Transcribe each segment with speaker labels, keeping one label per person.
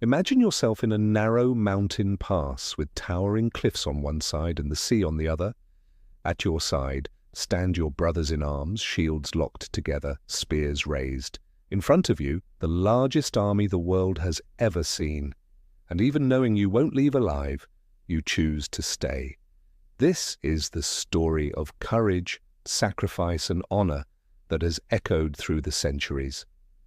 Speaker 1: Imagine yourself in a narrow mountain pass with towering cliffs on one side and the sea on the other. At your side stand your brothers in arms, shields locked together, spears raised. In front of you, the largest army the world has ever seen. And even knowing you won't leave alive, you choose to stay. This is the story of courage, sacrifice, and honor that has echoed through the centuries.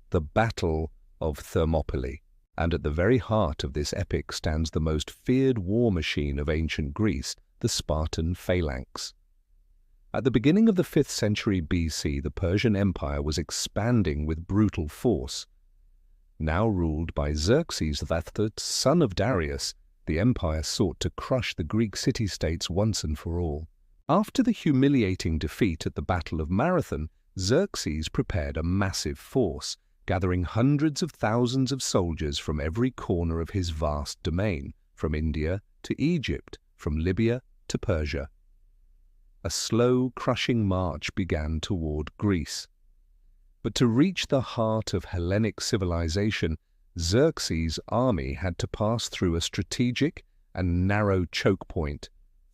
Speaker 1: The Battle of Thermopylae. And at the very heart of this epic stands the most feared war machine of ancient Greece, the Spartan Phalanx. At the beginning of the 5th century BC, the Persian Empire was expanding with brutal force. Now ruled by Xerxes III, son of Darius, the empire sought to crush the Greek city-states once and for all. After the humiliating defeat at the Battle of Marathon, Xerxes prepared a massive force, gathering hundreds of thousands of soldiers from every corner of his vast domain, from India to Egypt, from Libya to Persia. A slow, crushing march began toward Greece. But to reach the heart of Hellenic civilization, Xerxes' army had to pass through a strategic and narrow choke point,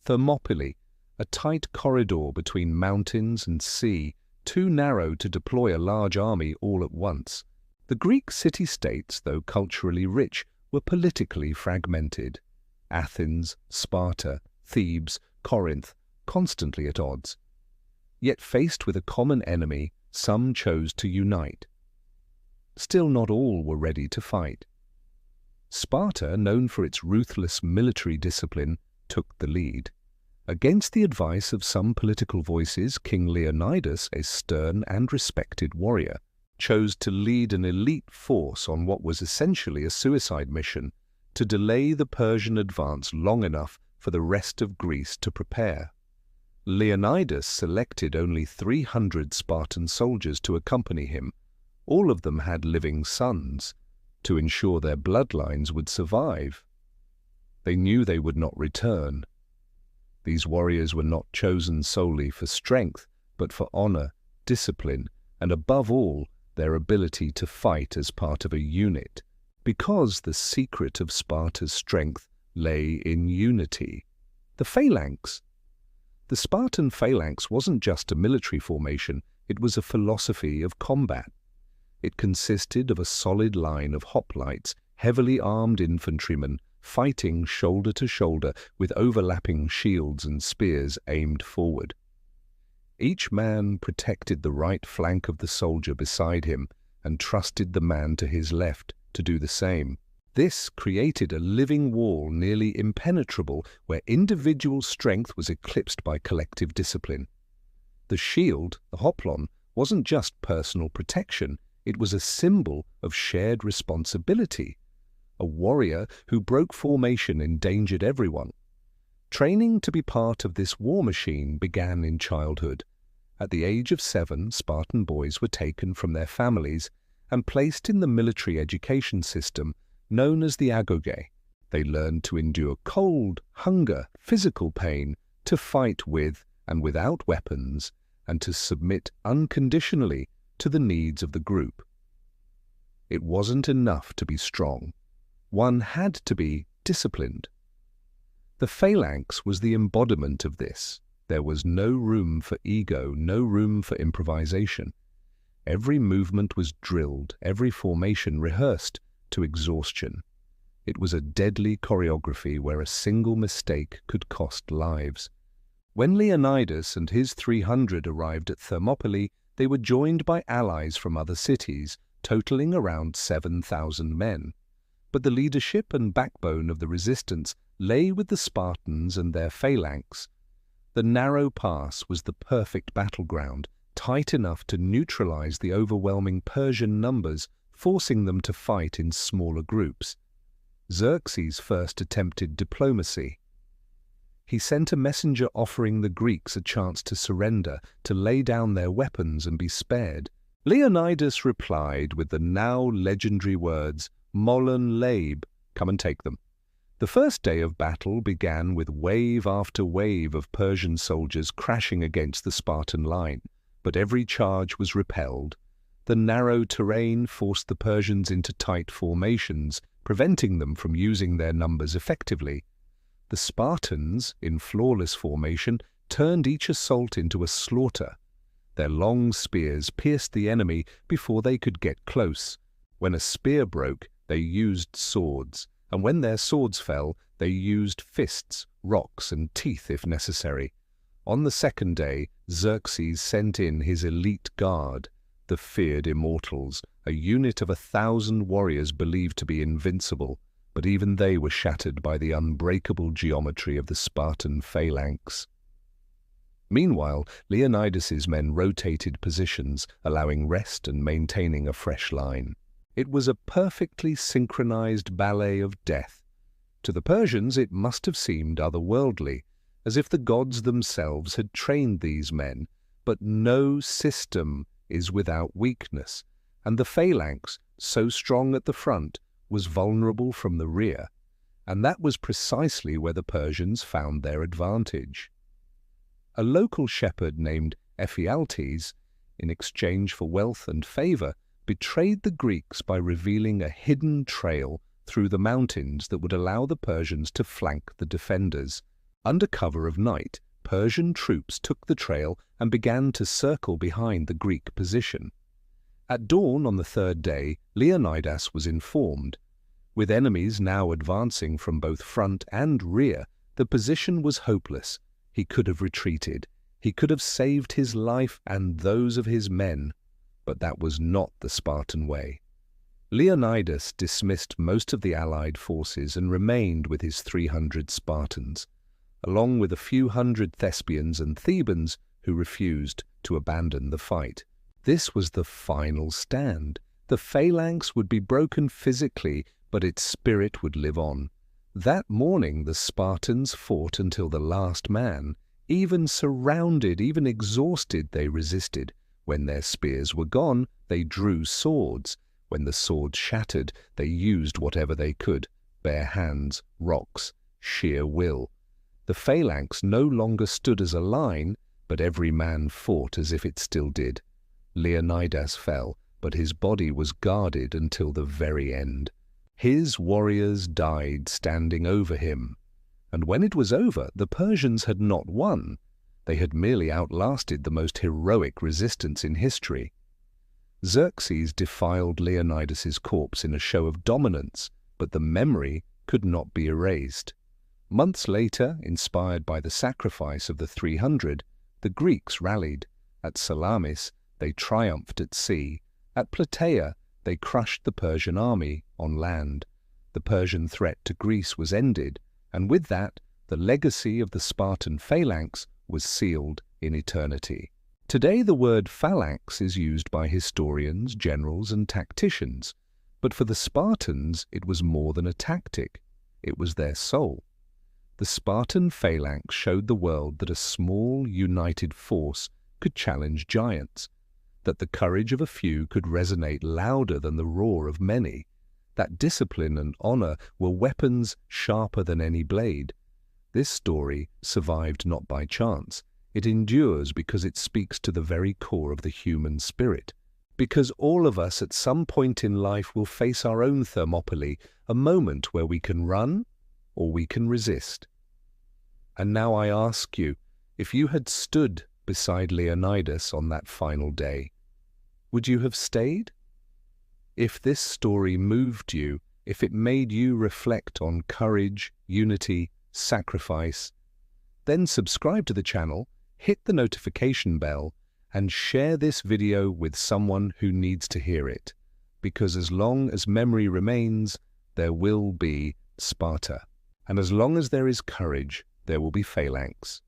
Speaker 1: Thermopylae, a tight corridor between mountains and sea, too narrow to deploy a large army all at once. The Greek city-states, though culturally rich, were politically fragmented. Athens, Sparta, Thebes, Corinth, constantly at odds. Yet faced with a common enemy, some chose to unite. Still not all were ready to fight. Sparta, known for its ruthless military discipline, took the lead. Against the advice of some political voices, King Leonidas, a stern and respected warrior, chose to lead an elite force on what was essentially a suicide mission to delay the Persian advance long enough for the rest of Greece to prepare. Leonidas selected only 300 Spartan soldiers to accompany him. All of them had living sons, to ensure their bloodlines would survive. They knew they would not return. These warriors were not chosen solely for strength, but for honor, discipline, and above all, their ability to fight as part of a unit, because the secret of Sparta's strength lay in unity. The Phalanx. The Spartan Phalanx wasn't just a military formation, it was a philosophy of combat. It consisted of a solid line of hoplites, heavily armed infantrymen, fighting shoulder to shoulder with overlapping shields and spears aimed forward. Each man protected the right flank of the soldier beside him and trusted the man to his left to do the same. This created a living wall nearly impenetrable where individual strength was eclipsed by collective discipline. The shield, the hoplon, wasn't just personal protection, it was a symbol of shared responsibility. A warrior who broke formation endangered everyone. Training to be part of this war machine began in childhood. At the age of 7, Spartan boys were taken from their families and placed in the military education system known as the agoge. They learned to endure cold, hunger, physical pain, to fight with and without weapons, and to submit unconditionally to the needs of the group. It wasn't enough to be strong. One had to be disciplined. The phalanx was the embodiment of this. There was no room for ego, no room for improvisation. Every movement was drilled, every formation rehearsed to exhaustion. It was a deadly choreography where a single mistake could cost lives. When Leonidas and his 300 arrived at Thermopylae, they were joined by allies from other cities, totaling around 7,000 men. But the leadership and backbone of the resistance lay with the Spartans and their phalanx. The narrow pass was the perfect battleground, tight enough to neutralize the overwhelming Persian numbers, forcing them to fight in smaller groups. Xerxes first attempted diplomacy. He sent a messenger offering the Greeks a chance to surrender, to lay down their weapons and be spared. Leonidas replied with the now legendary words, "Molon labe," come and take them. The first day of battle began with wave after wave of Persian soldiers crashing against the Spartan line, but every charge was repelled. The narrow terrain forced the Persians into tight formations, preventing them from using their numbers effectively. The Spartans, in flawless formation, turned each assault into a slaughter. Their long spears pierced the enemy before they could get close. When a spear broke, they used swords, and when their swords fell, they used fists, rocks, and teeth if necessary. On the second day, Xerxes sent in his elite guard, the feared Immortals, a unit of 1,000 warriors believed to be invincible, but even they were shattered by the unbreakable geometry of the Spartan Phalanx. Meanwhile, Leonidas's men rotated positions, allowing rest and maintaining a fresh line. It was a perfectly synchronized ballet of death. To the Persians it must have seemed otherworldly, as if the gods themselves had trained these men, but no system is without weakness, and the phalanx, so strong at the front, was vulnerable from the rear, and that was precisely where the Persians found their advantage. A local shepherd named Ephialtes, in exchange for wealth and favor, betrayed the Greeks by revealing a hidden trail through the mountains that would allow the Persians to flank the defenders. Under cover of night, Persian troops took the trail and began to circle behind the Greek position. At dawn on the third day, Leonidas was informed. With enemies now advancing from both front and rear, the position was hopeless. He could have retreated. He could have saved his life and those of his men. But that was not the Spartan way. Leonidas dismissed most of the allied forces and remained with his 300 Spartans, along with a few hundred Thespians and Thebans who refused to abandon the fight. This was the final stand. The phalanx would be broken physically, but its spirit would live on. That morning the Spartans fought until the last man. Even surrounded, even exhausted, they resisted. When their spears were gone, they drew swords. When the swords shattered, they used whatever they could: bare hands, rocks, sheer will. The phalanx no longer stood as a line, but every man fought as if it still did. Leonidas fell, but his body was guarded until the very end. His warriors died standing over him. And when it was over, the Persians had not won. They had merely outlasted the most heroic resistance in history. Xerxes defiled Leonidas's corpse in a show of dominance, but the memory could not be erased. Months later, inspired by the sacrifice of the 300, the Greeks rallied. At Salamis, they triumphed at sea. At Plataea, they crushed the Persian army on land. The Persian threat to Greece was ended, and with that, the legacy of the Spartan phalanx was sealed in eternity. Today the word phalanx is used by historians, generals, and tacticians, but for the Spartans it was more than a tactic. It was their soul. The Spartan phalanx showed the world that a small, united force could challenge giants, that the courage of a few could resonate louder than the roar of many, that discipline and honor were weapons sharper than any blade. This story survived not by chance. It endures because it speaks to the very core of the human spirit. Because all of us at some point in life will face our own Thermopylae, a moment where we can run or we can resist. And now I ask you, if you had stood beside Leonidas on that final day, would you have stayed? If this story moved you, if it made you reflect on courage, unity, sacrifice, then subscribe to the channel, hit the notification bell, and share this video with someone who needs to hear it. Because as long as memory remains, there will be Sparta. And as long as there is courage, there will be phalanx.